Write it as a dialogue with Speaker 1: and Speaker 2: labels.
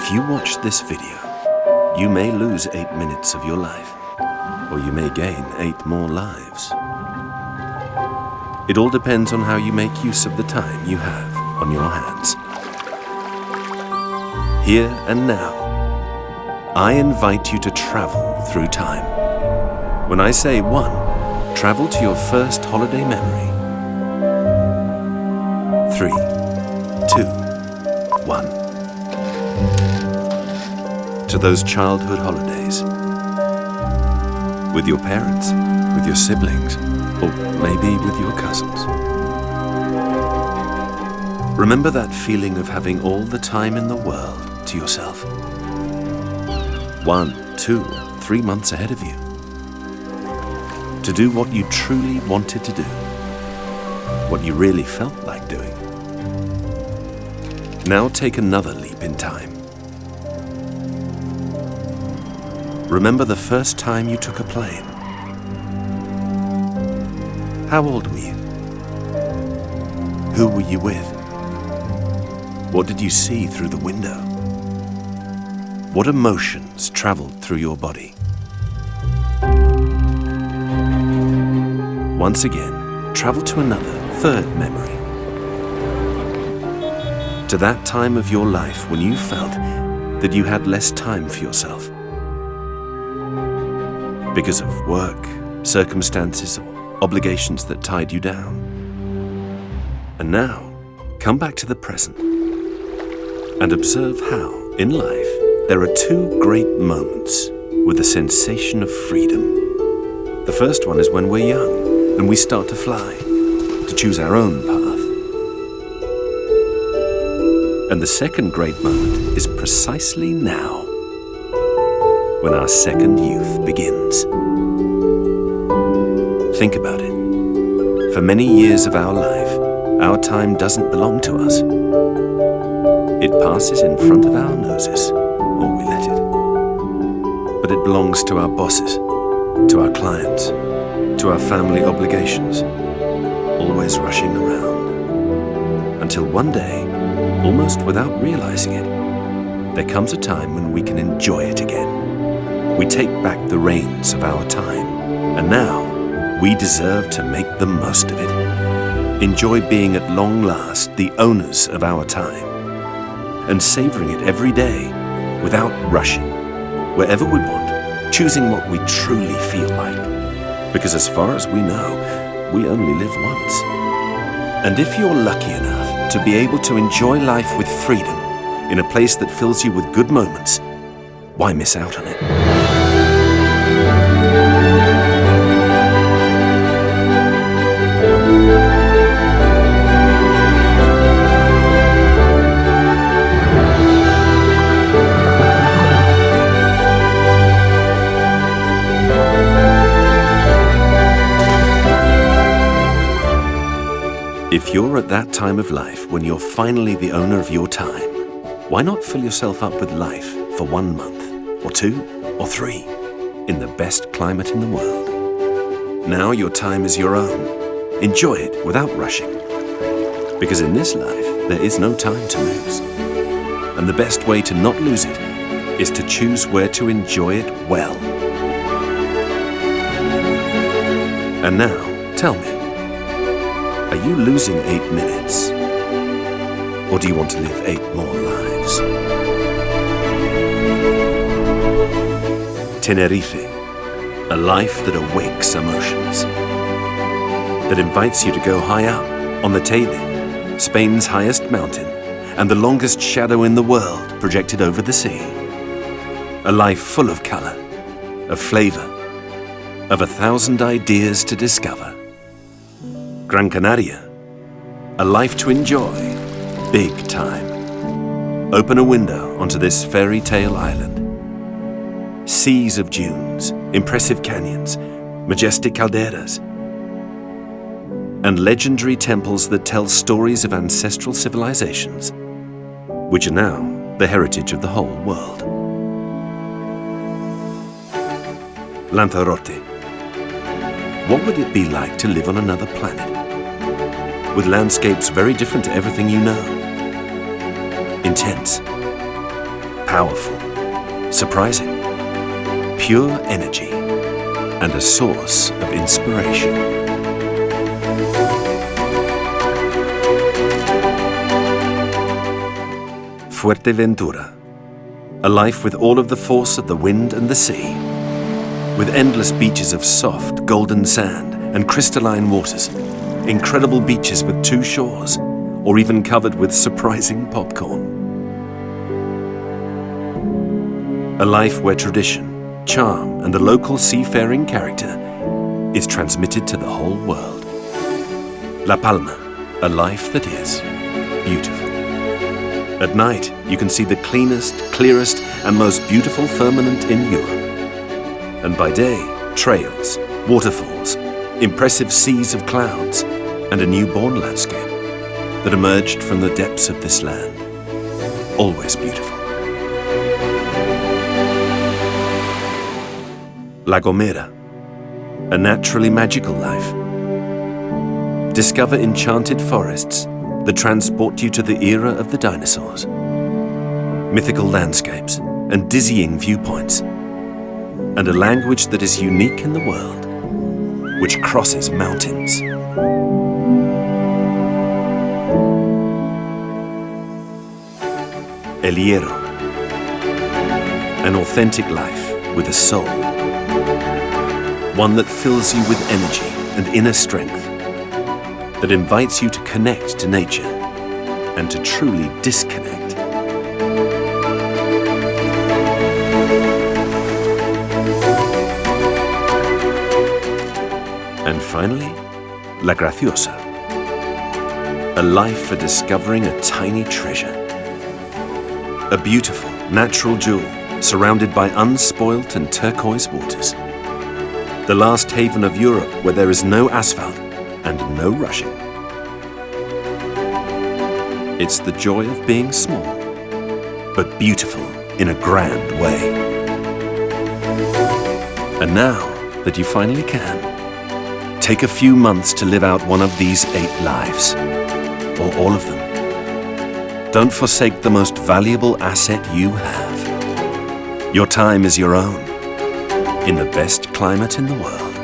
Speaker 1: If you watch this video, you may lose 8 minutes of your life, or you may gain 8 more lives. It all depends on how you make use of the time you have on your hands. Here and now, I invite you to travel through time. When I say 1, travel to your first holiday memory. 3, 2, 1. To those childhood holidays. With your parents, with your siblings, or maybe with your cousins. Remember that feeling of having all the time in the world to yourself. 1, 2, 3 months ahead of you. To do what you truly wanted to do. What you really felt like doing. Now take another leap in time. Remember the first time you took a plane. How old were you? Who were you with? What did you see through the window? What emotions traveled through your body? Once again, travel to another, third memory. To that time of your life when you felt that you had less time for yourself. Because of work, circumstances, or obligations that tied you down. And now, come back to the present and observe how, in life, there are 2 great moments with a sensation of freedom. The first one is when we're young and we start to fly, to choose our own path. And the second great moment is precisely now, when our second youth begins. Think about it. For many years of our life, our time doesn't belong to us. It passes in front of our noses, or we let it. But it belongs to our bosses, to our clients, to our family obligations, always rushing around. Until one day, almost without realizing it, there comes a time when we can enjoy it again. We take back the reins of our time, and now we deserve to make the most of it. Enjoy being at long last the owners of our time, and savoring it every day without rushing, wherever we want, choosing what we truly feel like. Because as far as we know, we only live once. And if you're lucky enough to be able to enjoy life with freedom in a place that fills you with good moments, why miss out on it? If you're at that time of life when you're finally the owner of your time, why not fill yourself up with life for 1 month, or 2, or 3, in the best climate in the world? Now your time is your own. Enjoy it without rushing. Because in this life, there is no time to lose. And the best way to not lose it is to choose where to enjoy it well. And now, tell me, are you losing 8 minutes? Or do you want to live 8 more lives? Tenerife, a life that awakes emotions. That invites you to go high up on the Teide, Spain's highest mountain, and the longest shadow in the world projected over the sea. A life full of color, of flavor, of 1,000 ideas to discover. Gran Canaria, a life to enjoy, big time. Open a window onto this fairy tale island. Seas of dunes, impressive canyons, majestic calderas, and legendary temples that tell stories of ancestral civilizations, which are now the heritage of the whole world. Lanzarote. What would it be like to live on another planet? With landscapes very different to everything you know. Intense. Powerful, surprising, pure energy, and a source of inspiration. Fuerteventura, a life with all of the force of the wind and the sea, with endless beaches of soft, golden sand and crystalline waters, incredible beaches with two shores, or even covered with surprising popcorn. A life where tradition, charm, and the local seafaring character is transmitted to the whole world. La Palma, a life that is beautiful. At night, you can see the cleanest, clearest, and most beautiful firmament in Europe. And by day, trails, waterfalls, impressive seas of clouds, and a newborn landscape that emerged from the depths of this land. Always beautiful. La Gomera, a naturally magical life. Discover enchanted forests that transport you to the era of the dinosaurs. Mythical landscapes and dizzying viewpoints. And a language that is unique in the world, which crosses mountains. El Hierro, an authentic life with a soul. One that fills you with energy and inner strength, that invites you to connect to nature and to truly disconnect. And finally, La Graciosa, a life for discovering a tiny treasure. A beautiful, natural jewel surrounded by unspoilt and turquoise waters. The last haven of Europe where there is no asphalt and no rushing. It's the joy of being small, but beautiful in a grand way. And now that you finally can, take a few months to live out one of these 8 lives, or all of them. Don't forsake the most valuable asset you have. Your time is your own, in the best climate in the world.